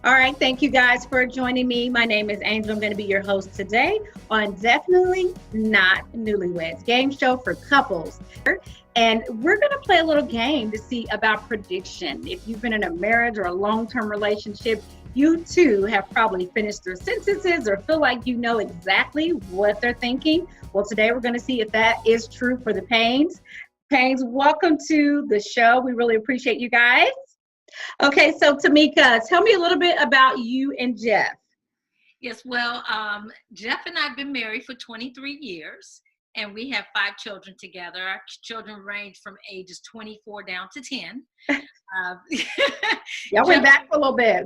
All right, thank you guys for joining me. My name is Angel. I'm going to be your host today on Definitely Not Newlyweds, game show for couples. And we're going to play a little game to see about prediction. If you've been in a marriage or a long-term relationship, you too have probably finished their sentences or feel like you know exactly what they're thinking. Well, today we're going to see if that is true for the Paynes. Paynes, welcome to the show. We really appreciate you guys. Okay, so Tamika, tell me a little bit about you and Jeff. Yes, well, Jeff and I have been married for 23 years, and we have 5 children together. Our children range from ages 24 down to 10. Y'all went back for a little bit.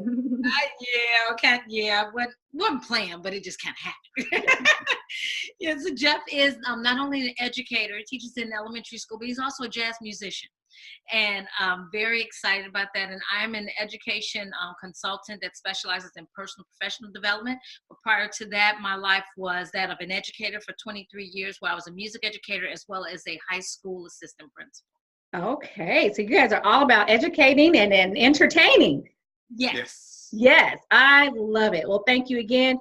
Wasn't planned, but it just kind of happened. Yeah, so Jeff is not only an educator, he teaches in elementary school, but he's also a jazz musician. And I'm very excited about that. And I'm an education consultant that specializes in personal professional development. But prior to that, my life was that of an educator for 23 years, where I was a music educator as well as a high school assistant principal. Okay, so you guys are all about educating and entertaining. Yes, I love it. Well, thank you again.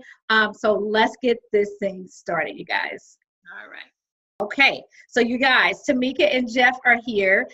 So let's get this thing started, you guys. All right. Okay, so you guys, Tamika and Jeff are here.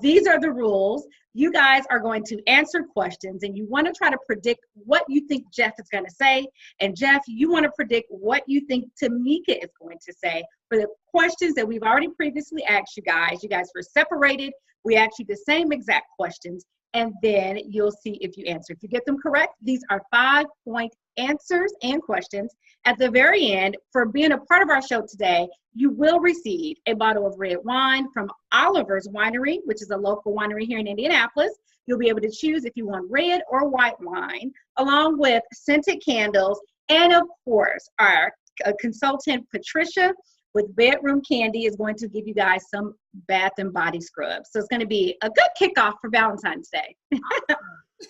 These are the rules. You guys are going to answer questions, and you want to try to predict what you think Jeff is going to say. And Jeff, you want to predict what you think Tamika is going to say for the questions that we've already previously asked you guys. You guys were separated. We asked you the same exact questions, and then you'll see if you answer. If you get them correct, these are 5-point answers and questions. At the very end, for being a part of our show today, you will receive a bottle of red wine from Oliver's Winery, which is a local winery here in Indianapolis. You'll be able to choose if you want red or white wine, along with scented candles, and of course, our consultant, Patricia, with Bedroom Candy is going to give you guys some bath and body scrubs. So it's going to be a good kickoff for Valentine's Day.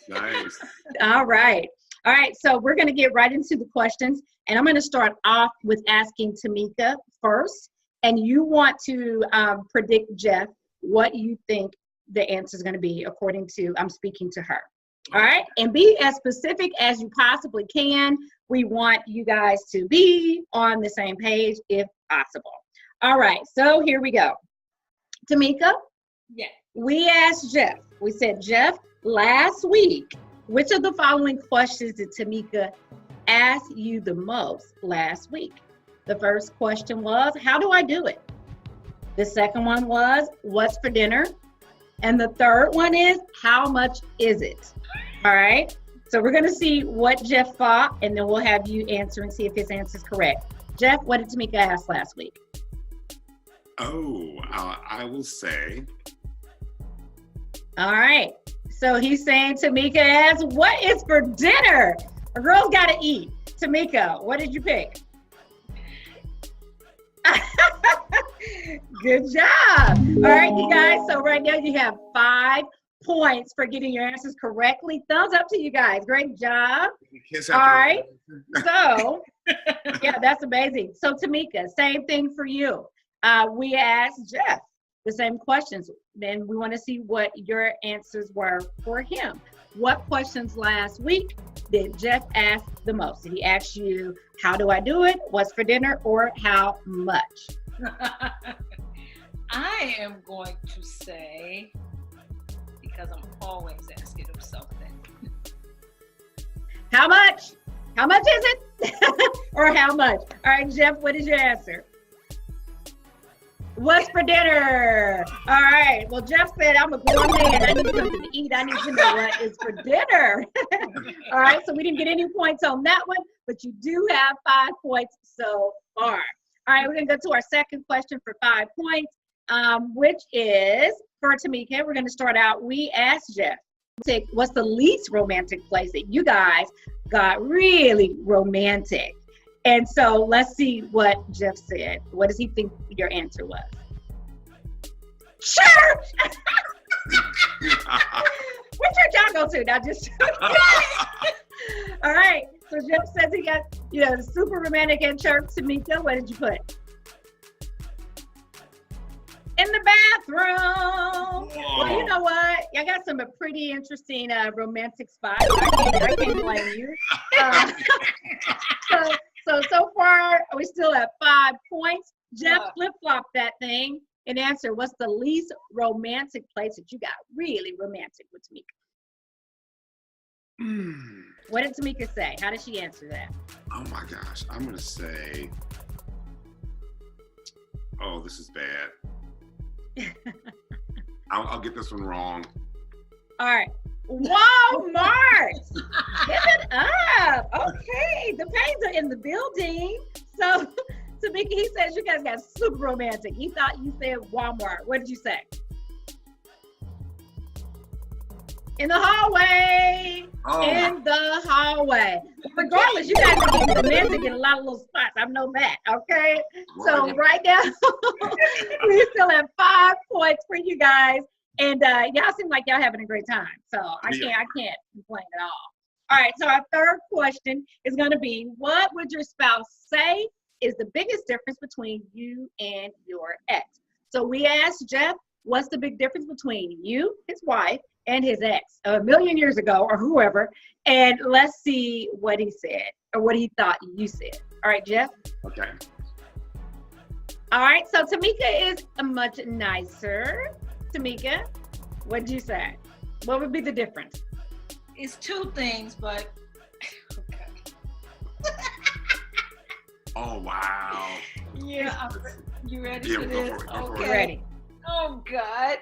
Nice. All right. All right, so we're going to get right into the questions, and I'm going to start off with asking Tamika first, and you want to predict, Jeff, what you think the answer is going to be according to, I'm speaking to her. All right, and be as specific as you possibly can. We want you guys to be on the same page if possible. All right, so here we go. Tamika? Yeah. We asked Jeff, we said, Jeff, last week, which of the following questions did Tamika ask you the most last week? The first question was, how do I do it? The second one was, what's for dinner? And the third one is, how much is it? All right, so we're gonna see what Jeff thought, and then we'll have you answer and see if his answer is correct. Jeff, what did Tamika ask last week? I will say. All right. So he's saying Tamika asks, what is for dinner? A girl's got to eat. Tamika, what did you pick? Good job. All right, you guys. So right now you have 5 points for getting your answers correctly. Thumbs up to you guys. Great job. All right. So, yeah, that's amazing. So Tamika, same thing for you. We asked Jeff the same questions. Then we want to see what your answers were for him. What questions last week did Jeff ask the most? Did he ask you, how do I do it? What's for dinner? Or how much? I am going to say, because I'm always asking him something. How much? How much is it? Or how much? All right, Jeff, what is your answer? What's for dinner? All right. Well, Jeff said, I'm a grown man. I need something to eat. I need to know what is for dinner. All right. So we didn't get any points on that one, but you do have 5 points so far. All right. We're going to go to our second question for 5 points, which is for Tamika. We're going to start out. We asked Jeff, what's the least romantic place that you guys got really romantic? And so let's see what Jeff said. What does he think your answer was? Church! What church y'all go to? Now just all right. So Jeff says he got, super romantic at church. Tamika, what did you put? In the bathroom. Whoa. Well, you know what? y'all got some pretty interesting romantic spots. I can't blame you. So far, we're still at 5 points. Jeff flip-flopped that thing and answer, what's the least romantic place that you got really romantic with Tamika? What did Tamika say? How did she answer that? Oh my gosh, I'm gonna say, oh, this is bad. I'll get this one wrong. All right. Walmart. Give it up. Okay. The Paynes are in the building. So, Tamika, he says you guys got super romantic. He thought you said Walmart. What did you say? In the hallway. Oh. In the hallway. Regardless, you guys are getting romantic in a lot of little spots. I know that. Okay. So right now, we still have 5 points for you guys. And y'all seem like y'all having a great time. So I can't complain at all. All right, so our third question is going to be, what would your spouse say is the biggest difference between you and your ex? So we asked Jeff, what's the big difference between you, his wife, and his ex a million years ago or whoever? And let's see what he said or what he thought you said. All right, Jeff? Okay. All right, so Tamika is much nicer. Tamika, what did you say? What would be the difference? It's 2 things, but okay. Oh wow. Yeah, you ready Yeah, for go this? for it, go for it. Okay. Ready? Oh God.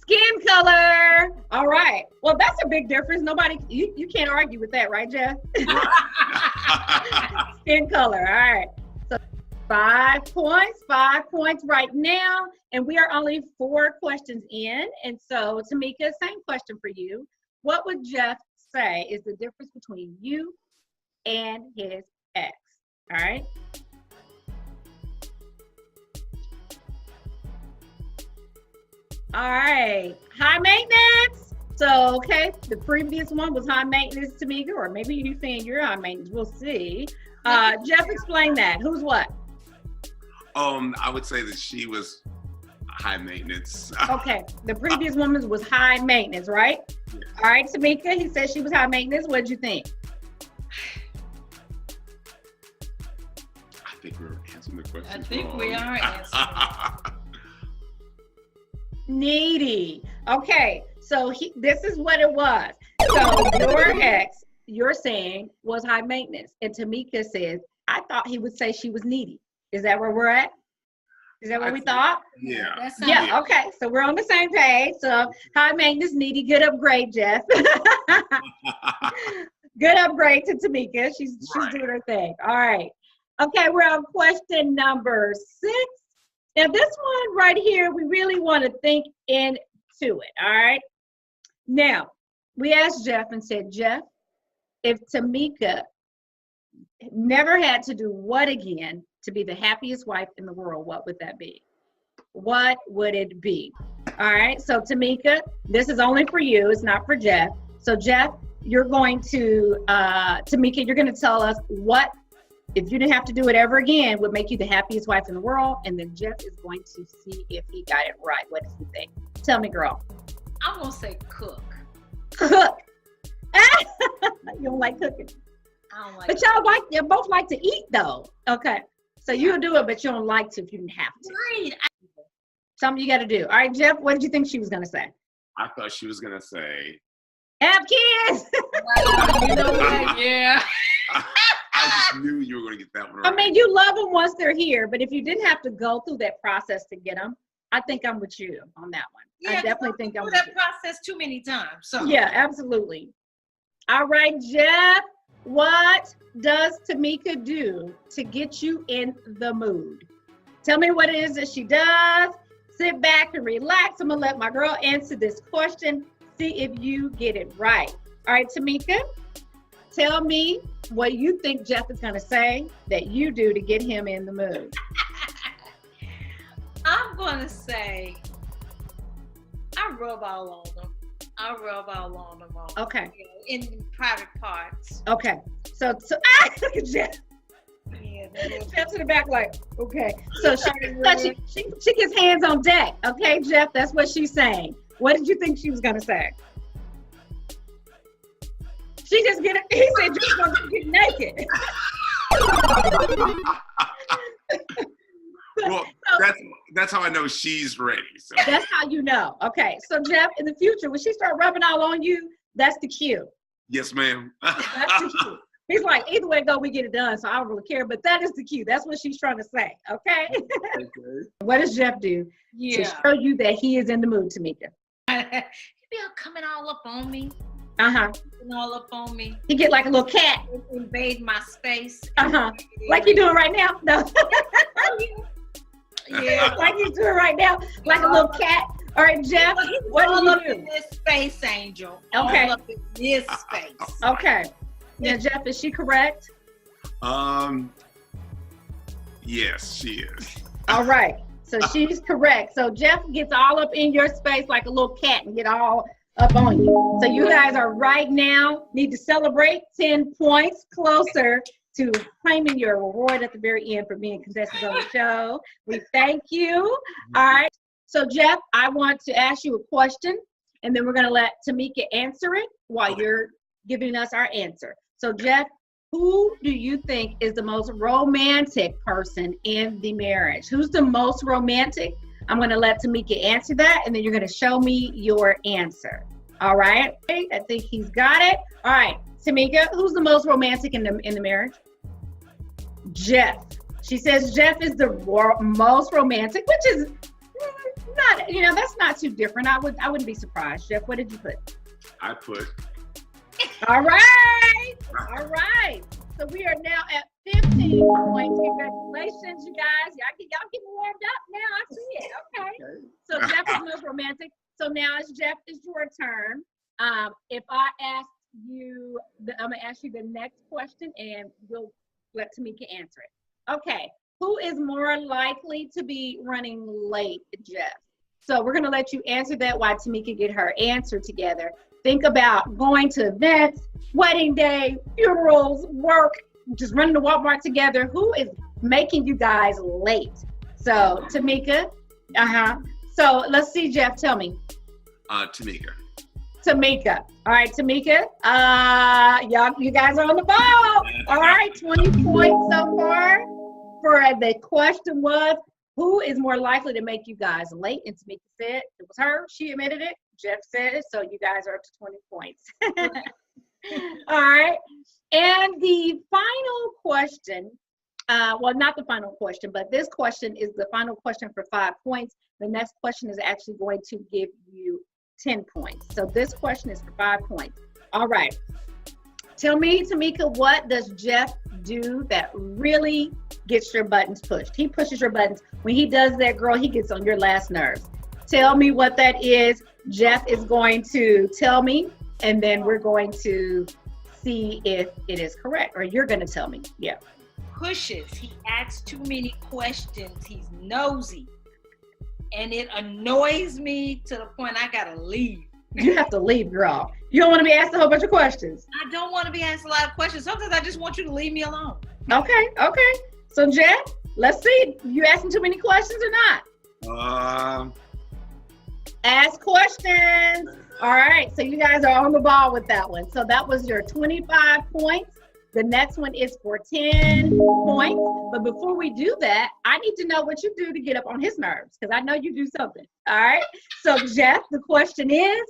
Skin color. All right. Well, that's a big difference. Nobody, you can't argue with that, right, Jeff? Skin color. All right. So 5 points. 5 points right now. And we are only 4 questions in. And so, Tamika, same question for you. What would Jeff say is the difference between you and his ex? All right. All right. High maintenance. So, okay, the previous one was high maintenance, Tamika, or maybe you saying you're high maintenance. We'll see. Jeff, explain that. Who's what? I would say that she was high maintenance. Okay, the previous woman was high maintenance, right? Yes. All right, Tamika, he said she was high maintenance. What did you think? I think we're answering the question. I think we are answering. Needy. Okay, so this is what it was. So your ex, you're saying, was high maintenance. And Tamika says, I thought he would say she was needy. Is that where we're at? Is that what we thought? Yeah. That sounds Yeah, okay. So we're on the same page. So high maintenance, needy, good upgrade, Jeff. Good upgrade to Tamika. She's doing her thing. All right. Okay, we're on question number 6. Now this one right here, we really want to think into it. All right. Now, we asked Jeff and said, Jeff, if Tamika never had to do what again to be the happiest wife in the world, what would that be? What would it be? All right, so Tamika, this is only for you. It's not for Jeff. So Jeff, you're going to, Tamika, you're going to tell us what, if you didn't have to do it ever again, would make you the happiest wife in the world. And then Jeff is going to see if he got it right. What does he think? Tell me, girl. I'm gonna say cook. Cook. You don't like cooking. I don't like But you both like to eat though. Okay. So you'll do it, but you don't like to if you didn't have to. Right. Something you got to do. All right, Jeff, what did you think she was going to say? I thought she was gonna say. Have kids. You know what? Yeah. I just knew you were gonna get that one right. I mean, you love them once they're here, but if you didn't have to go through that process to get them, I think I'm with you on that one. Yeah, I definitely think I'm through with that you. process too many times. So Yeah, absolutely. All right, Jeff, what does Tamika do to get you in the mood? Tell me what it is that she does. Sit back and relax. I'm gonna let my girl answer this question. See if you get it right. All right, Tamika, tell me what you think Jeff is gonna say that you do to get him in the mood. I'm gonna say I rub all on them. I rub all on them. Okay. In private parts. Okay. So look at Jeff. Yeah. Jeff's in the back like, okay. So she gets hands on deck. Okay, Jeff, that's what she's saying. What did you think she was gonna say? She just get it. He said you're gonna get naked. Well, that's how I know she's ready. So. That's how you know. Okay, so Jeff, in the future, when she start rubbing all on you, that's the cue. Yes, ma'am. That's the cue. He's like, either way go, we get it done. So I don't really care. But that is the cue. That's what she's trying to say. Okay. Okay. What does Jeff do to show you that he is in the mood, Tamika? He be coming all up on me. Coming all up on me. He get like a little cat. Invade my space. Like you doing right now? No. Yeah. Like you doing right now, like a little cat. All right, Jeff, what do you do? In this space, Angel. Okay. All up in this space. Okay. Now, Jeff, is she correct? Yes, she is. All right. So she's correct. So Jeff gets all up in your space like a little cat and get all up on you. So you guys are right now need to celebrate 10 points closer to claiming your reward at the very end for being contestants on the show. We thank you. All right. So Jeff, I want to ask you a question, and then we're going to let Tamika answer it while you're giving us our answer. So Jeff, who do you think is the most romantic person in the marriage? Who's the most romantic? I'm going to let Tamika answer that, and then you're going to show me your answer. All right. I think he's got it. All right. Tamika, who's the most romantic in the marriage? Jeff. She says Jeff is the most romantic, which is not, that's not too different. I wouldn't be surprised. Jeff, what did you put? I put. All right. All right. So we are now at 15 points. Congratulations, you guys. Y'all getting warmed up now. I see it. Okay. So Jeff is the most romantic. So now Jeff, it's your turn. If I ask you, I'm going to ask you the next question, and we'll let Tamika answer it. Okay. Who is more likely to be running late, Jeff? So we're going to let you answer that while Tamika get her answer together. Think about going to events, wedding day, funerals, work, just running to Walmart together. Who is making you guys late? So Tamika, So let's see, Jeff, tell me. Tamika. All right, Tamika. You guys are on the ball. All right, 20 points so far. For the question was, who is more likely to make you guys late? And Tamika said it was her. She admitted it. Jeff said it. So you guys are up to 20 points. All right. And the final question, well, not the final question, but this question is the final question for 5 points. The next question is actually going to give you 10 points. So this question is for 5 points. All right. Tell me, Tamika, what does Jeff do that really gets your buttons pushed? He pushes your buttons. When he does that, girl, he gets on your last nerves. Tell me what that is. Jeff is going to tell me, and then we're going to see if it is correct, or you're going to tell me. Yeah. Pushes. He asks too many questions. He's nosy. And it annoys me to the point I got to leave. You have to leave, girl. You don't want to be asked a whole bunch of questions. I don't want to be asked a lot of questions. Sometimes I just want you to leave me alone. Okay. So, Jeff, let's see. You asking too many questions or not? Ask questions. All right. So you guys are on the ball with that one. So that was your 25 points. The next one is for 10 points. But before we do that, I need to know what you do to get up on his nerves, because I know you do something. All right. So, Jeff, the question is,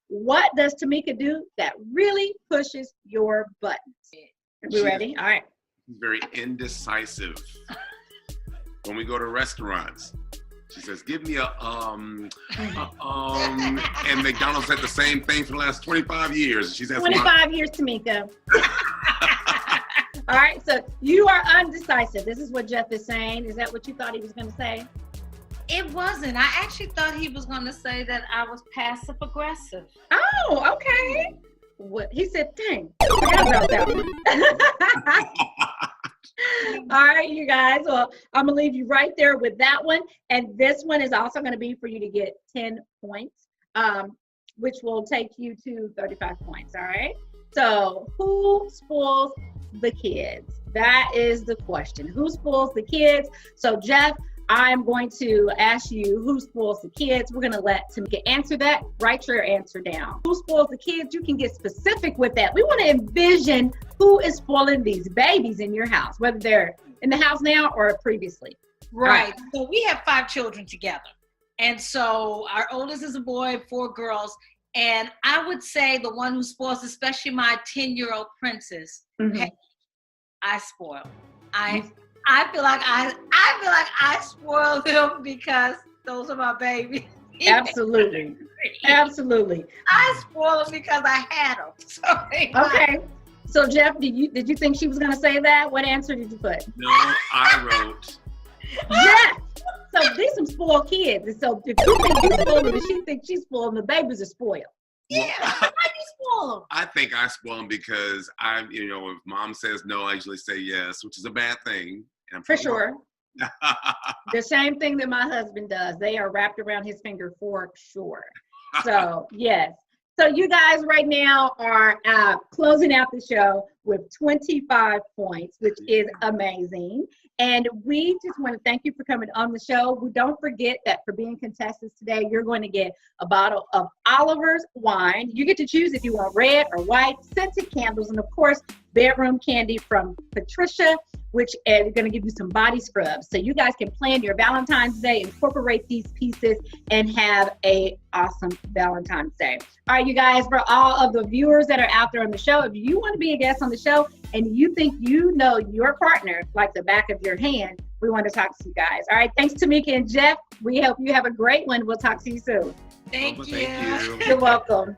what does Tamika do that really pushes your buttons? Are we ready? All right. Very indecisive. When we go to restaurants, she says, give me and McDonald's said the same thing for the last 25 years. She's 25 years, Tamika. All right, so you are undecisive. This is what Jeff is saying. Is that what you thought he was going to say? It wasn't. I actually thought he was going to say that I was passive aggressive. Oh, okay. What he said, dang, I forgot about that one. All right, you guys. Well, I'm gonna leave you right there with that one, and this one is also going to be for you to get 10 points, which will take you to 35 points. All right. So, who spoils the kids? That is the question. Who spoils the kids? So, Jeff, I'm going to ask you who spoils the kids. We're going to let Tamika answer that. Write your answer down. Who spoils the kids? You can get specific with that. We want to envision who is spoiling these babies in your house, whether they're in the house now or previously. Right. So we have 5 children together. And so our oldest is a boy, 4 girls. And I would say the one who spoils, especially my 10-year-old princess, hey, I spoil. I feel like I spoil them because those are my babies. Absolutely. Absolutely. I spoil them because I had them. So okay. So Jeff, did you think she was going to say that? What answer did you put? No, I wrote. Jeff. So these some spoiled kids. And so if you think you spoiled them and she thinks she's spoiled them, the babies are spoiled. Yeah, how do you spoil them? I think I spoil them because if mom says no, I usually say yes, which is a bad thing. For sure. The same thing that my husband does. They are wrapped around his finger for sure. So yes. So you guys right now are closing out the show with 25 points, which is amazing. And we just want to thank you for coming on the show. We don't forget that for being contestants today, you're going to get a bottle of Oliver's wine. You get to choose if you want red or white, scented candles, and of course, bedroom candy from Patricia, which is going to give you some body scrubs. So you guys can plan your Valentine's Day, incorporate these pieces, and have a awesome Valentine's Day. All right, you guys, for all of the viewers that are out there on the show, if you want to be a guest on the show and you think you know your partner like the back of your hand, we want to talk to you guys. All right, thanks Tamika and Jeff. We hope you have a great one. We'll talk to you soon. Thank you. Thank you. You're welcome.